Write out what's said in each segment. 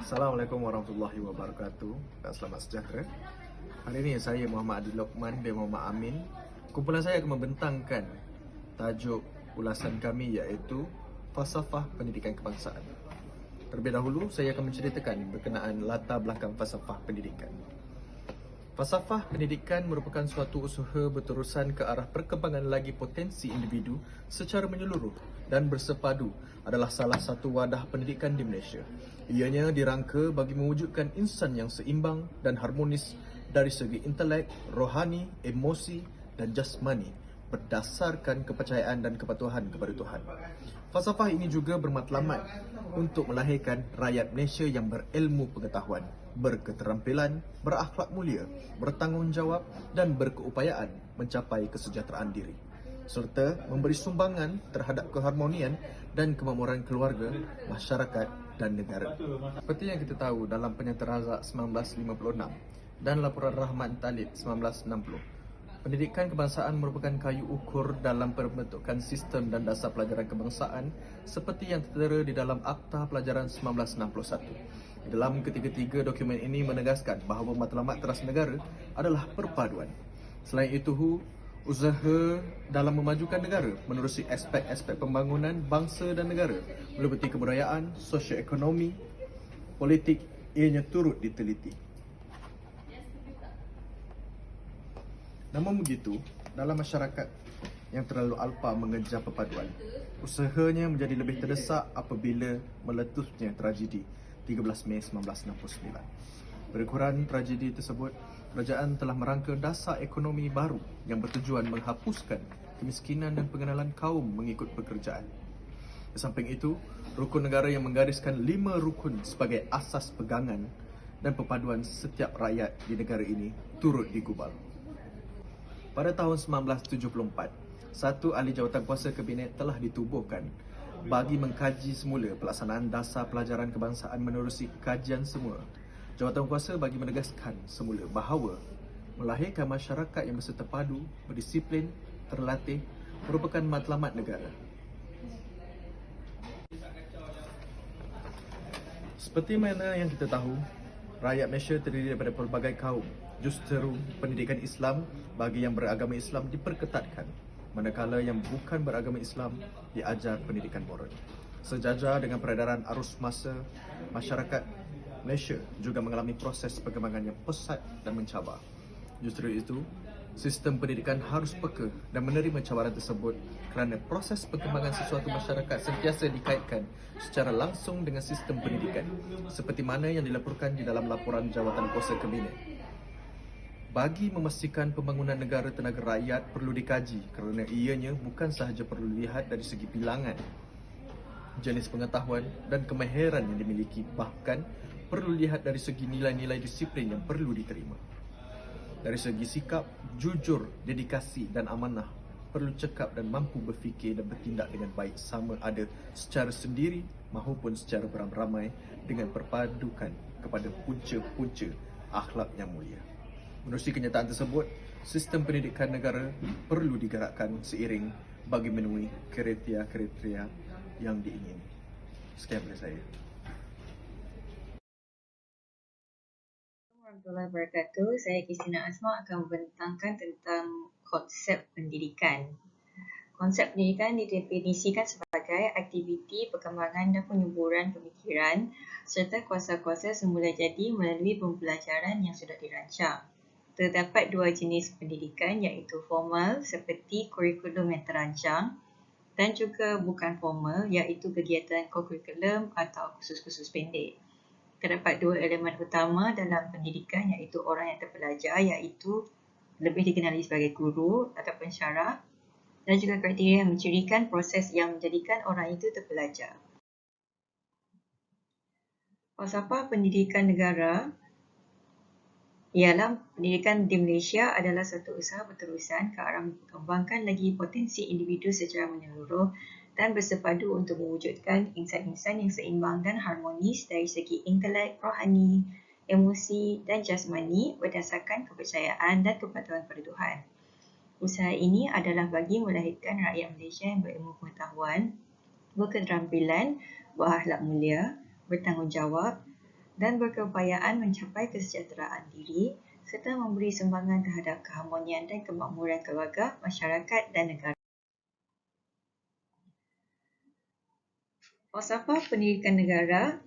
Assalamualaikum warahmatullahi wabarakatuh dan selamat sejahtera. Hari ini saya Muhammad Adil Lokman bin Muhammad Amin. Kumpulan saya akan membentangkan tajuk ulasan kami iaitu Falsafah Pendidikan Kebangsaan. Terlebih dahulu saya akan menceritakan berkenaan latar belakang falsafah pendidikan. Falsafah pendidikan merupakan suatu usaha berterusan ke arah perkembangan lagi potensi individu secara menyeluruh dan bersepadu adalah salah satu wadah pendidikan di Malaysia. Ianya dirangka bagi mewujudkan insan yang seimbang dan harmonis dari segi intelek, rohani, emosi dan jasmani berdasarkan kepercayaan dan kepatuhan kepada Tuhan. Falsafah ini juga bermatlamat untuk melahirkan rakyat Malaysia yang berilmu pengetahuan, berketerampilan, berakhlak mulia, bertanggungjawab dan berkeupayaan mencapai kesejahteraan diri, serta memberi sumbangan terhadap keharmonian dan kemakmuran keluarga, masyarakat dan negara. Seperti yang kita tahu dalam Penyantar Razak 1956 dan Laporan Rahman Talib 1960, pendidikan kebangsaan merupakan kayu ukur dalam pembentukan sistem dan dasar pelajaran kebangsaan seperti yang tertera di dalam Akta Pelajaran 1961. Di dalam ketiga-tiga dokumen ini menegaskan bahawa matlamat teras negara adalah perpaduan. Selain itu, usaha dalam memajukan negara menerusi aspek-aspek pembangunan bangsa dan negara meliputi kebudayaan, sosioekonomi, politik, ianya turut diteliti. Namun begitu, dalam masyarakat yang terlalu alpa mengejar perpaduan, usahanya menjadi lebih terdesak apabila meletusnya tragedi 13 Mei 1969. Berikuran tragedi tersebut, kerajaan telah merangka dasar ekonomi baru yang bertujuan menghapuskan kemiskinan dan pengenalan kaum mengikut pekerjaan. Di samping itu, rukun negara yang menggariskan 5 rukun sebagai asas pegangan dan perpaduan setiap rakyat di negara ini turut digubal. Pada tahun 1974, satu ahli jawatan kuasa kabinet telah ditubuhkan bagi mengkaji semula pelaksanaan dasar pelajaran kebangsaan menerusi kajian semula. Jawatan kuasa bagi menegaskan semula bahawa melahirkan masyarakat yang berserta-padu, berdisiplin, terlatih merupakan matlamat negara. Seperti mana yang kita tahu, rakyat Malaysia terdiri daripada pelbagai kaum. Justeru pendidikan Islam bagi yang beragama Islam diperketatkan, manakala yang bukan beragama Islam diajar pendidikan moral. Sejajar dengan peredaran arus masa, masyarakat Malaysia juga mengalami proses perkembangan yang pesat dan mencabar. Justru itu, sistem pendidikan harus peka dan menerima cabaran tersebut kerana proses perkembangan sesuatu masyarakat sentiasa dikaitkan secara langsung dengan sistem pendidikan, seperti mana yang dilaporkan di dalam laporan Jawatan Kuasa Kabinet. Bagi memastikan pembangunan negara tenaga rakyat perlu dikaji kerana ianya bukan sahaja perlu dilihat dari segi bilangan, jenis pengetahuan dan kemahiran yang dimiliki, bahkan perlu dilihat dari segi nilai-nilai disiplin yang perlu diterima. Dari segi sikap, jujur, dedikasi dan amanah, perlu cekap dan mampu berfikir dan bertindak dengan baik sama ada secara sendiri maupun secara beramai-ramai dengan perpadukan kepada punca-punca akhlak yang mulia. Menerusi kenyataan tersebut, sistem pendidikan negara perlu digerakkan seiring bagi memenuhi kriteria-kriteria yang diingini. Sekian dari saya. Warahmatullahi wabarakatuh. Saya Kristina Asma akan membentangkan tentang konsep pendidikan. Konsep pendidikan didefinisikan sebagai aktiviti perkembangan dan penyuburan pemikiran serta kuasa-kuasa semula jadi melalui pembelajaran yang sudah dirancang. Terdapat dua jenis pendidikan iaitu formal seperti kurikulum yang terancang dan juga bukan formal iaitu kegiatan co-curriculum atau kursus-kursus pendek. Terdapat dua elemen utama dalam pendidikan iaitu orang yang terpelajar iaitu lebih dikenali sebagai guru atau pensyarah dan juga kriteria yang mencirikan proses yang menjadikan orang itu terpelajar. Falsafah pendidikan negara ialah pendidikan di Malaysia adalah satu usaha berterusan ke arah mengembangkan lagi potensi individu secara menyeluruh dan bersepadu untuk mewujudkan insan-insan yang seimbang dan harmonis dari segi intelek, rohani, emosi dan jasmani berdasarkan kepercayaan dan kepatuhan pada Tuhan. Usaha ini adalah bagi melahirkan rakyat Malaysia yang berilmu pengetahuan, berketerampilan, berakhlak mulia, bertanggungjawab dan berkeupayaan mencapai kesejahteraan diri serta memberi sumbangan terhadap keharmonian dan kemakmuran keluarga, masyarakat dan negara. Falsafah pendidikan negara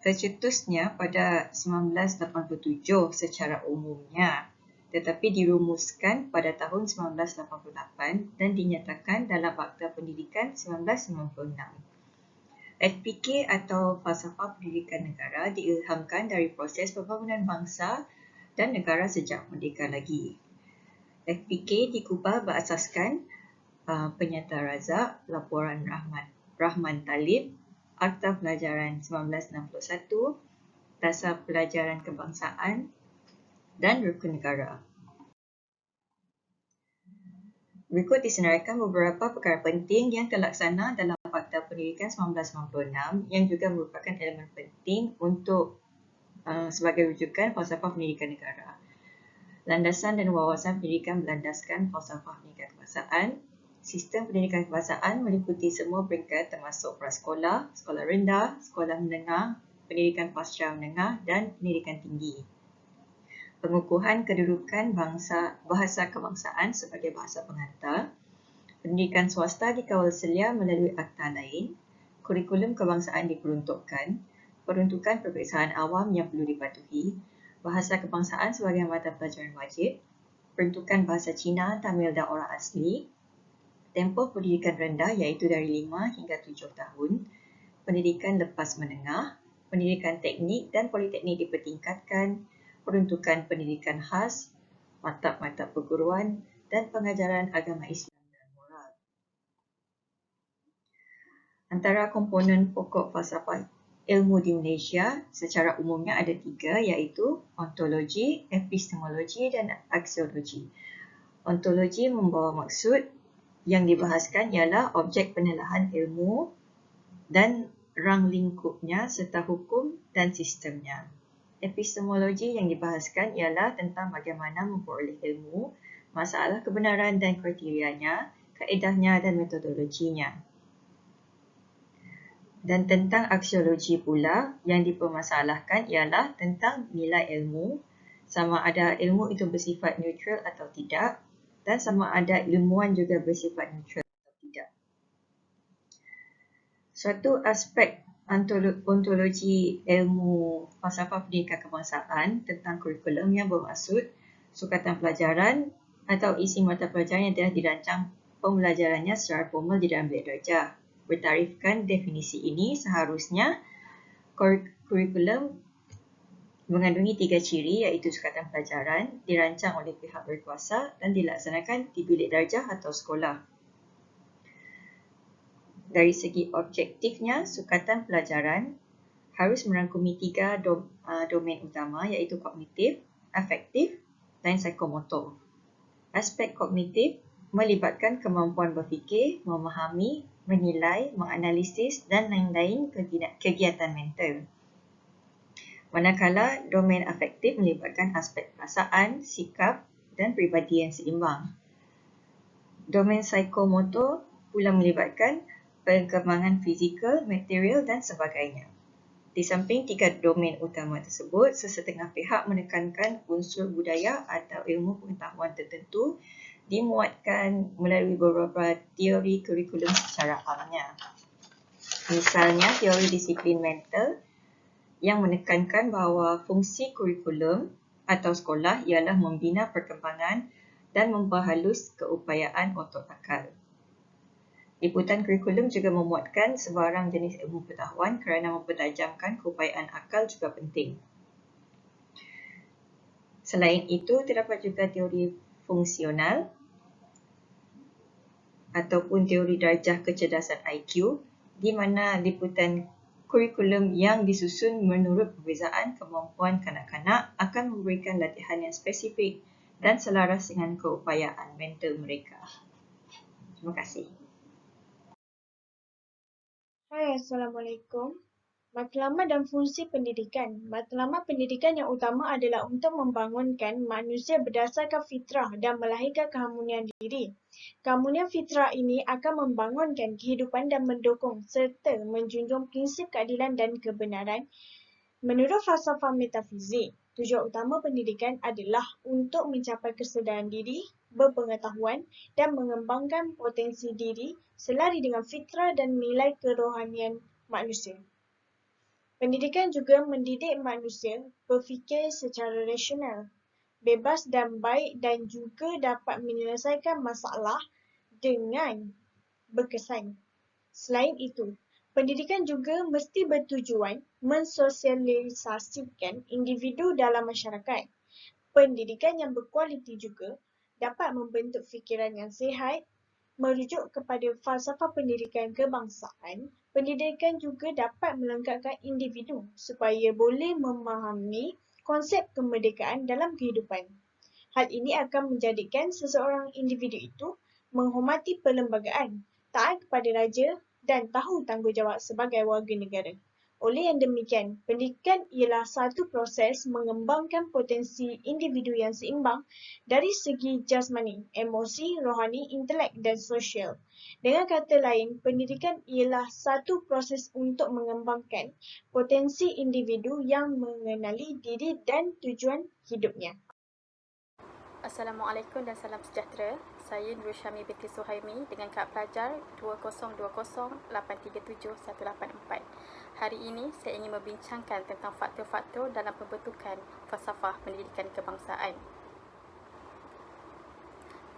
tercetusnya pada 1987 secara umumnya, tetapi dirumuskan pada tahun 1988 dan dinyatakan dalam Akta Pendidikan 1996. FPK atau Falsafah Pendidikan Negara diilhamkan dari proses pembangunan bangsa dan negara sejak merdeka lagi. FPK dikubah berasaskan Penyata Razak, Laporan Rahman Talib, Akta Pelajaran 1961, Dasar Pelajaran Kebangsaan dan Rukun Negara. Berikut disenaraikan beberapa perkara penting yang terlaksana dalam Akta Pendidikan 1996 yang juga merupakan elemen penting untuk sebagai rujukan falsafah pendidikan negara. Landasan dan wawasan pendidikan berlandaskan falsafah pendidikan kebangsaan. Sistem pendidikan kebangsaan meliputi semua peringkat termasuk prasekolah, sekolah rendah, sekolah menengah, pendidikan pasca menengah dan pendidikan tinggi. Pengukuhan kedudukan bahasa kebangsaan sebagai bahasa pengantar. Pendidikan swasta dikawal selia melalui akta lain. Kurikulum kebangsaan diperuntukkan. Peruntukan peperiksaan awam yang perlu dipatuhi. Bahasa kebangsaan sebagai mata pelajaran wajib. Peruntukan bahasa Cina, Tamil dan orang asli. Tempoh pendidikan rendah iaitu dari 5 hingga 7 tahun. Pendidikan lepas menengah. Pendidikan teknik dan politeknik dipertingkatkan. Peruntukan pendidikan khas. Maktab-maktab perguruan dan pengajaran agama Islam dan moral. Antara komponen pokok falsafah ilmu di Malaysia secara umumnya ada 3 iaitu ontologi, epistemologi dan aksiologi. Ontologi membawa maksud yang dibahaskan ialah objek penilaian ilmu dan rang lingkupnya serta hukum dan sistemnya. Epistemologi yang dibahaskan ialah tentang bagaimana memperoleh ilmu, masalah kebenaran dan kriterianya, kaedahnya dan metodologinya. Dan tentang aksiologi pula yang dipermasalahkan ialah tentang nilai ilmu, sama ada ilmu itu bersifat neutral atau tidak, dan sama ada ilmuwan juga bersifat neutral atau tidak. Suatu aspek ontologi ilmu falsafah pendidikan kebangsaan tentang kurikulum yang bermaksud sukatan pelajaran atau isi mata pelajaran yang telah dirancang pembelajarannya secara formal di dalam bilik darjah. Bertarifkan definisi ini seharusnya kurikulum mengandungi 3 ciri iaitu sukatan pelajaran, dirancang oleh pihak berkuasa dan dilaksanakan di bilik darjah atau sekolah. Dari segi objektifnya, sukatan pelajaran harus merangkumi 3 domain utama iaitu kognitif, afektif dan psikomotor. Aspek kognitif melibatkan kemampuan berfikir, memahami, menilai, menganalisis dan lain-lain kegiatan mental. Manakala domain afektif melibatkan aspek perasaan, sikap dan peribadi yang seimbang. Domain psikomotor pula melibatkan perkembangan fizikal, material dan sebagainya. Di samping 3 domain utama tersebut, sesetengah pihak menekankan unsur budaya atau ilmu pengetahuan tertentu dimuatkan melalui beberapa teori kurikulum secara amnya. Misalnya, teori disiplin mental yang menekankan bahawa fungsi kurikulum atau sekolah ialah membina perkembangan dan memperhalus keupayaan otot akal. Liputan kurikulum juga memuatkan sebarang jenis ilmu pengetahuan kerana mempertajamkan keupayaan akal juga penting. Selain itu, terdapat juga teori fungsional ataupun teori darjah kecerdasan IQ di mana liputan kurikulum yang disusun menurut perbezaan kemampuan kanak-kanak akan memberikan latihan yang spesifik dan selaras dengan keupayaan mental mereka. Terima kasih. Hai, Assalamualaikum. Matlamat dan fungsi pendidikan. Matlamat pendidikan yang utama adalah untuk membangunkan manusia berdasarkan fitrah dan melahirkan keharmonian diri. Keharmonian fitrah ini akan membangunkan kehidupan dan mendukung serta menjunjung prinsip keadilan dan kebenaran. Menurut falsafah metafizik, tujuan utama pendidikan adalah untuk mencapai kesedaran diri, berpengetahuan dan mengembangkan potensi diri selari dengan fitrah dan nilai kerohanian manusia. Pendidikan juga mendidik manusia berfikir secara rasional, bebas dan baik dan juga dapat menyelesaikan masalah dengan berkesan. Selain itu, pendidikan juga mesti bertujuan mensosialisasikan individu dalam masyarakat. Pendidikan yang berkualiti juga dapat membentuk fikiran yang sihat. Merujuk kepada falsafah pendidikan kebangsaan, pendidikan juga dapat melengkapkan individu supaya boleh memahami konsep kemerdekaan dalam kehidupan. Hal ini akan menjadikan seseorang individu itu menghormati perlembagaan, taat kepada raja dan tahu tanggungjawab sebagai warga negara. Oleh yang demikian, pendidikan ialah satu proses mengembangkan potensi individu yang seimbang dari segi jasmani, emosi, rohani, intelek dan sosial. Dengan kata lain, pendidikan ialah satu proses untuk mengembangkan potensi individu yang mengenali diri dan tujuan hidupnya. Assalamualaikum dan salam sejahtera. Saya Nur Syami binti Suhaimi dengan kad pelajar 2020837184. Hari ini saya ingin membincangkan tentang faktor-faktor dalam pembentukan falsafah pendidikan kebangsaan.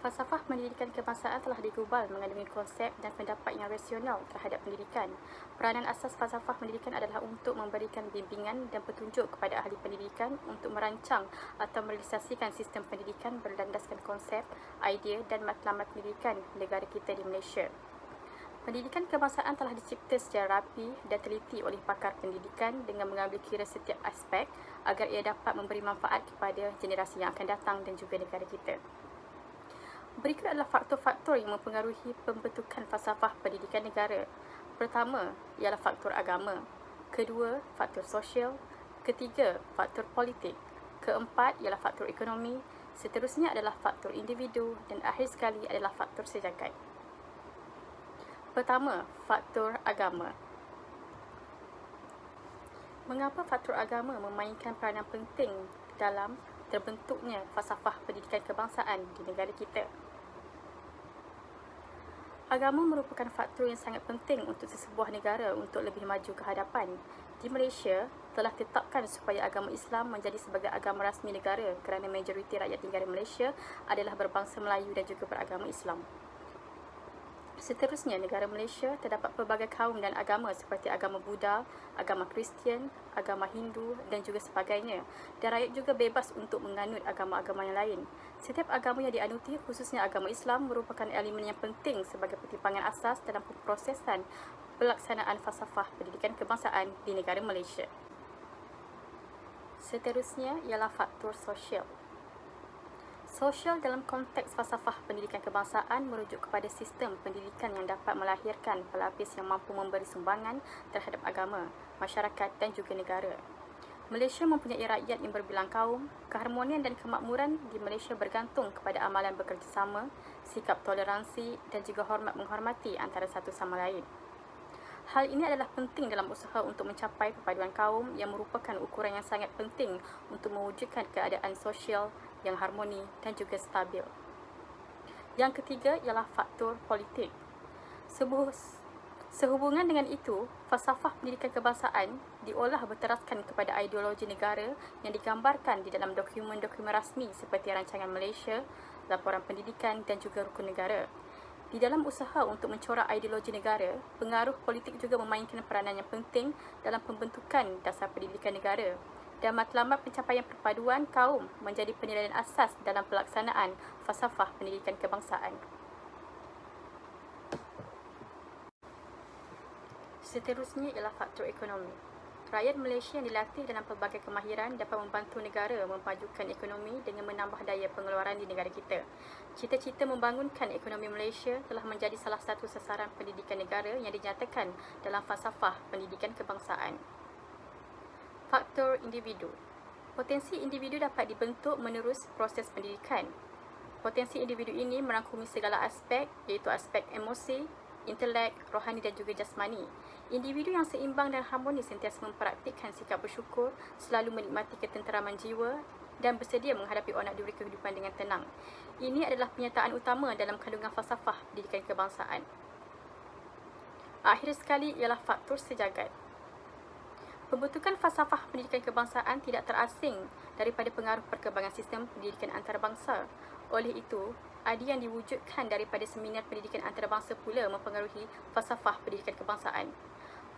Falsafah pendidikan kebangsaan telah digubal mengandungi konsep dan pendapat yang rasional terhadap pendidikan. Peranan asas falsafah pendidikan adalah untuk memberikan bimbingan dan petunjuk kepada ahli pendidikan untuk merancang atau merealisasikan sistem pendidikan berlandaskan konsep, idea dan matlamat pendidikan negara kita di Malaysia. Pendidikan kebangsaan telah dicipta secara rapi dan teliti oleh pakar pendidikan dengan mengambil kira setiap aspek agar ia dapat memberi manfaat kepada generasi yang akan datang dan juga negara kita. Berikut adalah faktor-faktor yang mempengaruhi pembentukan falsafah pendidikan negara. Pertama, ialah faktor agama. Kedua, faktor sosial. Ketiga, faktor politik. Keempat, ialah faktor ekonomi. Seterusnya adalah faktor individu dan akhir sekali adalah faktor sejagat. Pertama, faktor agama. Mengapa faktor agama memainkan peranan penting dalam terbentuknya falsafah pendidikan kebangsaan di negara kita? Agama merupakan faktor yang sangat penting untuk sesebuah negara untuk lebih maju ke hadapan. Di Malaysia, telah ditetapkan supaya agama Islam menjadi sebagai agama rasmi negara kerana majoriti rakyat negara Malaysia adalah berbangsa Melayu dan juga beragama Islam. Seterusnya, negara Malaysia terdapat pelbagai kaum dan agama seperti agama Buddha, agama Kristian, agama Hindu dan juga sebagainya. Dan rakyat juga bebas untuk menganut agama-agama yang lain. Setiap agama yang dianuti, khususnya agama Islam, merupakan elemen yang penting sebagai pertimbangan asas dalam pemprosesan pelaksanaan falsafah pendidikan kebangsaan di negara Malaysia. Seterusnya ialah faktor sosial. Sosial dalam konteks falsafah pendidikan kebangsaan merujuk kepada sistem pendidikan yang dapat melahirkan pelapis yang mampu memberi sumbangan terhadap agama, masyarakat dan juga negara. Malaysia mempunyai rakyat yang berbilang kaum. Keharmonian dan kemakmuran di Malaysia bergantung kepada amalan bekerjasama, sikap toleransi dan juga hormat menghormati antara satu sama lain. Hal ini adalah penting dalam usaha untuk mencapai perpaduan kaum yang merupakan ukuran yang sangat penting untuk mewujudkan keadaan sosial yang harmoni dan juga stabil. Yang ketiga ialah faktor politik. Sehubungan dengan itu, falsafah pendidikan kebangsaan diolah berteraskan kepada ideologi negara yang digambarkan di dalam dokumen-dokumen rasmi seperti Rancangan Malaysia, Laporan Pendidikan dan juga Rukun Negara. Di dalam usaha untuk mencorak ideologi negara, pengaruh politik juga memainkan peranan yang penting dalam pembentukan dasar pendidikan negara. Dan matlamat pencapaian perpaduan kaum menjadi penilaian asas dalam pelaksanaan falsafah pendidikan kebangsaan. Seterusnya ialah faktor ekonomi. Rakyat Malaysia yang dilatih dalam pelbagai kemahiran dapat membantu negara memajukan ekonomi dengan menambah daya pengeluaran di negara kita. Cita-cita membangunkan ekonomi Malaysia telah menjadi salah satu sasaran pendidikan negara yang dinyatakan dalam falsafah pendidikan kebangsaan. Faktor individu. Potensi individu dapat dibentuk menerus proses pendidikan. Potensi individu ini merangkumi segala aspek, iaitu aspek emosi, intelek, rohani dan juga jasmani. Individu yang seimbang dan harmonis sentiasa mempraktikkan sikap bersyukur, selalu menikmati ketenteraman jiwa dan bersedia menghadapi onak duri kehidupan dengan tenang. Ini adalah pernyataan utama dalam kandungan falsafah pendidikan kebangsaan. Akhir sekali ialah faktor sejagat. Pembentukan falsafah pendidikan kebangsaan tidak terasing daripada pengaruh perkembangan sistem pendidikan antarabangsa. Oleh itu, ADI yang diwujudkan daripada seminar pendidikan antarabangsa pula mempengaruhi falsafah pendidikan kebangsaan.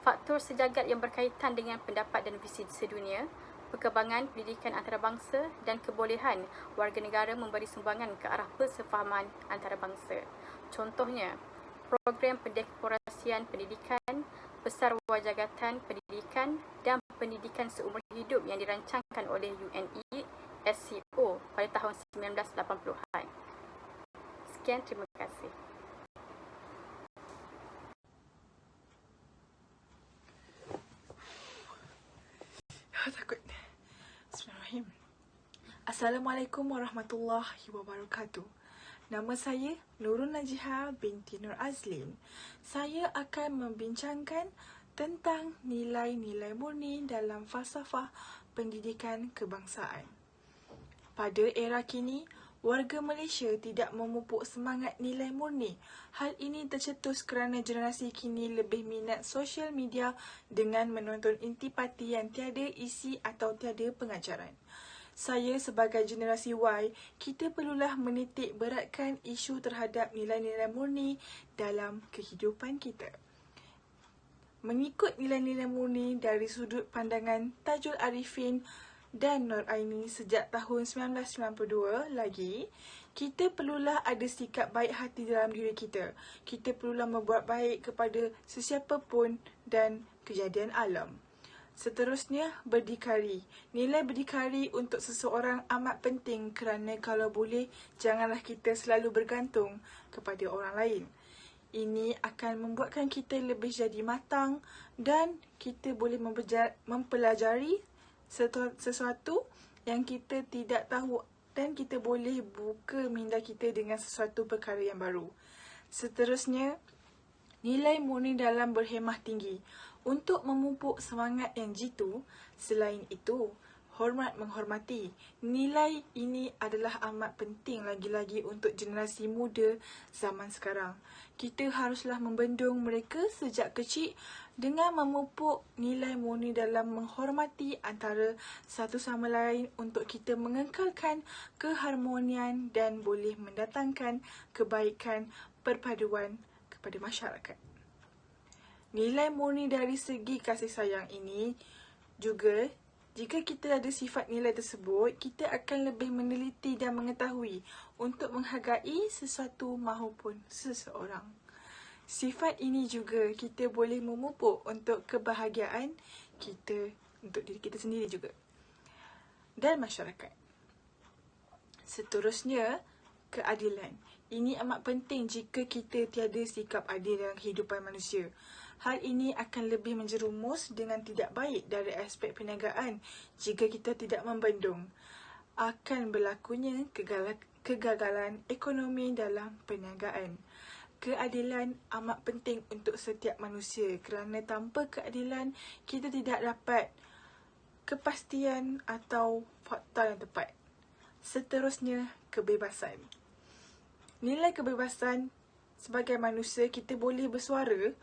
Faktor sejagat yang berkaitan dengan pendapat dan visi sedunia, perkembangan pendidikan antarabangsa dan kebolehan warga negara memberi sumbangan ke arah persefahaman antarabangsa. Contohnya, program pendekorasian pendidikan, besar wajagatan pendidikan dan pendidikan seumur hidup yang dirancangkan oleh UNESCO pada tahun 1980-an. Sekian, terima kasih. Takut. Bismillahirrahmanirrahim. Assalamualaikum warahmatullahi wabarakatuh. Nama saya Nurul Najiha binti Nur Azlin. Saya akan membincangkan tentang nilai-nilai murni dalam falsafah pendidikan kebangsaan. Pada era kini, warga Malaysia tidak memupuk semangat nilai murni. Hal ini tercetus kerana generasi kini lebih minat sosial media dengan menonton intipati yang tiada isi atau tiada pengajaran. Saya sebagai generasi Y, kita perlulah menitik beratkan isu terhadap nilai-nilai murni dalam kehidupan kita. Mengikut nilai-nilai murni dari sudut pandangan Tajul Arifin dan Nur Aini sejak tahun 1992 lagi, kita perlulah ada sikap baik hati dalam diri kita. Kita perlulah membuat baik kepada sesiapa pun dan kejadian alam. Seterusnya, berdikari. Nilai berdikari untuk seseorang amat penting kerana kalau boleh, janganlah kita selalu bergantung kepada orang lain. Ini akan membuatkan kita lebih jadi matang dan kita boleh mempelajari sesuatu yang kita tidak tahu dan kita boleh buka minda kita dengan sesuatu perkara yang baru. Seterusnya, nilai murni dalam berhemah tinggi. Untuk memupuk semangat yang jitu, selain itu, hormat menghormati. Nilai ini adalah amat penting lagi-lagi untuk generasi muda zaman sekarang. Kita haruslah membendung mereka sejak kecil dengan memupuk nilai murni dalam menghormati antara satu sama lain untuk kita mengekalkan keharmonian dan boleh mendatangkan kebaikan perpaduan kepada masyarakat. Nilai murni dari segi kasih sayang ini juga, jika kita ada sifat nilai tersebut, kita akan lebih meneliti dan mengetahui untuk menghargai sesuatu mahupun seseorang. Sifat ini juga kita boleh memupuk untuk kebahagiaan kita, untuk diri kita sendiri juga dan masyarakat. Seterusnya, keadilan. Ini amat penting jika kita tiada sikap adil dalam kehidupan manusia. Hal ini akan lebih menjerumus dengan tidak baik dari aspek perniagaan jika kita tidak membendung. Akan berlakunya kegagalan ekonomi dalam perniagaan. Keadilan amat penting untuk setiap manusia kerana tanpa keadilan kita tidak dapat kepastian atau fakta yang tepat. Seterusnya, kebebasan. Nilai kebebasan sebagai manusia, kita boleh bersuara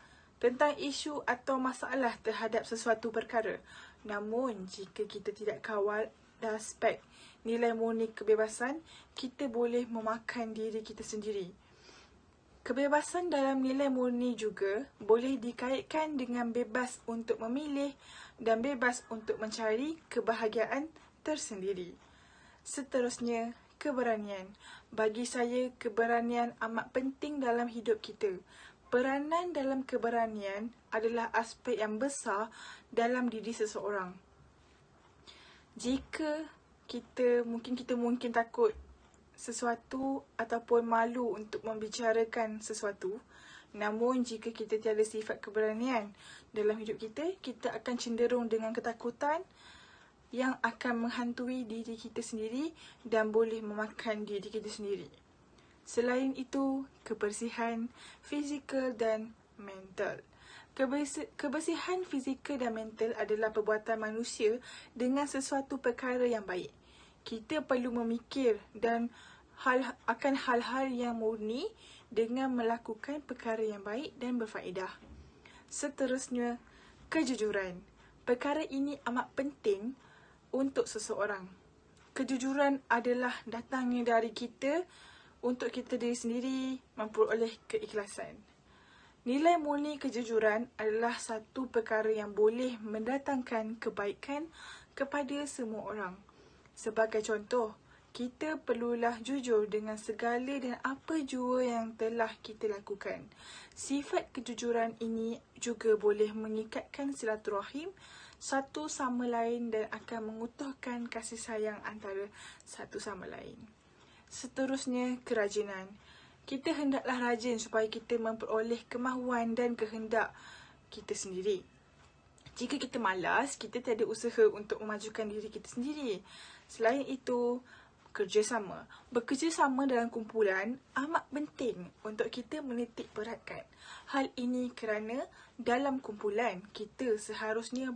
tentang isu atau masalah terhadap sesuatu perkara. Namun, jika kita tidak kawal aspek nilai murni kebebasan, kita boleh memakan diri kita sendiri. Kebebasan dalam nilai murni juga boleh dikaitkan dengan bebas untuk memilih dan bebas untuk mencari kebahagiaan tersendiri. Seterusnya, keberanian. Bagi saya, keberanian amat penting dalam hidup kita. Peranan dalam keberanian adalah aspek yang besar dalam diri seseorang. Jika kita mungkin takut sesuatu ataupun malu untuk membicarakan sesuatu, namun jika kita tiada sifat keberanian dalam hidup kita, kita akan cenderung dengan ketakutan yang akan menghantui diri kita sendiri dan boleh memakan diri kita sendiri. Selain itu, kebersihan fizikal dan mental. Kebersihan fizikal dan mental adalah perbuatan manusia dengan sesuatu perkara yang baik. Kita perlu memikir dan akan hal-hal yang murni dengan melakukan perkara yang baik dan berfaedah. Seterusnya, kejujuran. Perkara ini amat penting untuk seseorang. Kejujuran adalah datangnya dari kita untuk kita diri sendiri memperoleh keikhlasan. Nilai murni kejujuran adalah satu perkara yang boleh mendatangkan kebaikan kepada semua orang. Sebagai contoh, kita perlulah jujur dengan segala dan apa jua yang telah kita lakukan. Sifat kejujuran ini juga boleh mengikatkan silaturahim satu sama lain dan akan mengutuhkan kasih sayang antara satu sama lain. Seterusnya, kerajinan. Kita hendaklah rajin supaya kita memperoleh kemahuan dan kehendak kita sendiri. Jika kita malas, kita tiada usaha untuk memajukan diri kita sendiri. Selain itu, kerjasama. Bekerjasama dalam kumpulan amat penting untuk kita menitik beratkan. Hal ini kerana dalam kumpulan, kita seharusnya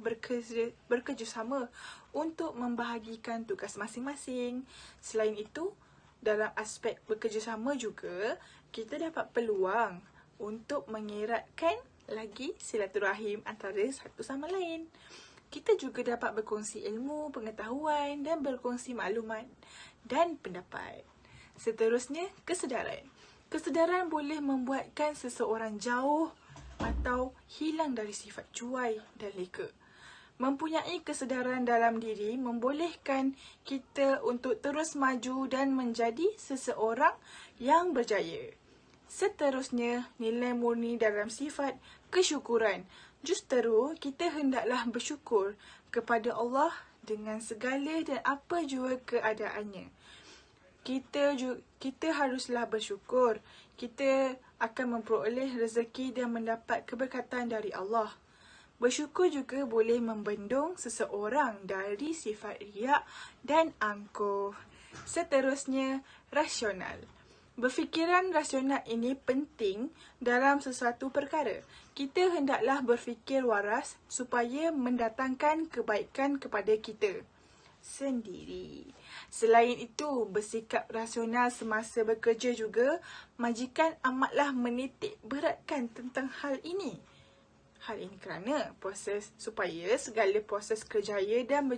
bekerjasama untuk membahagikan tugas masing-masing. Selain itu, dalam aspek bekerjasama juga, kita dapat peluang untuk mengeratkan lagi silaturahim antara satu sama lain. Kita juga dapat berkongsi ilmu, pengetahuan dan berkongsi maklumat dan pendapat. Seterusnya, kesedaran. Kesedaran boleh membuatkan seseorang jauh atau hilang dari sifat cuai dan leka. Mempunyai kesedaran dalam diri membolehkan kita untuk terus maju dan menjadi seseorang yang berjaya. Seterusnya, nilai murni dalam sifat kesyukuran. Justeru, kita hendaklah bersyukur kepada Allah dengan segala dan apa jua keadaannya. Kita haruslah bersyukur. Kita akan memperoleh rezeki dan mendapat keberkatan dari Allah. Bersyukur juga boleh membendung seseorang dari sifat riak dan angkuh. Seterusnya, rasional. Berfikiran rasional ini penting dalam sesuatu perkara. Kita hendaklah berfikir waras supaya mendatangkan kebaikan kepada kita sendiri. Selain itu, bersikap rasional semasa bekerja juga, majikan amatlah menitik beratkan tentang hal ini. Hal ini kerana supaya segala proses kerjaya dan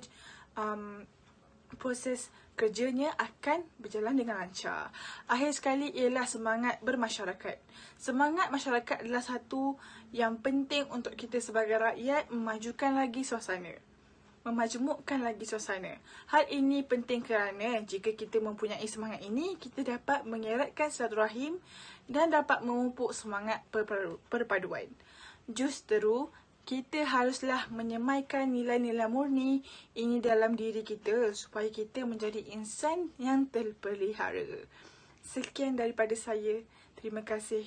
proses kerjanya akan berjalan dengan lancar. Akhir sekali ialah semangat bermasyarakat. Semangat masyarakat adalah satu yang penting untuk kita sebagai rakyat memajumukkan lagi suasana. Hal ini penting kerana jika kita mempunyai semangat ini, kita dapat mengeratkan silaturahim dan dapat memupuk semangat perpaduan. Justeru, kita haruslah menyemaikan nilai-nilai murni ini dalam diri kita supaya kita menjadi insan yang terpelihara. Sekian daripada saya. Terima kasih.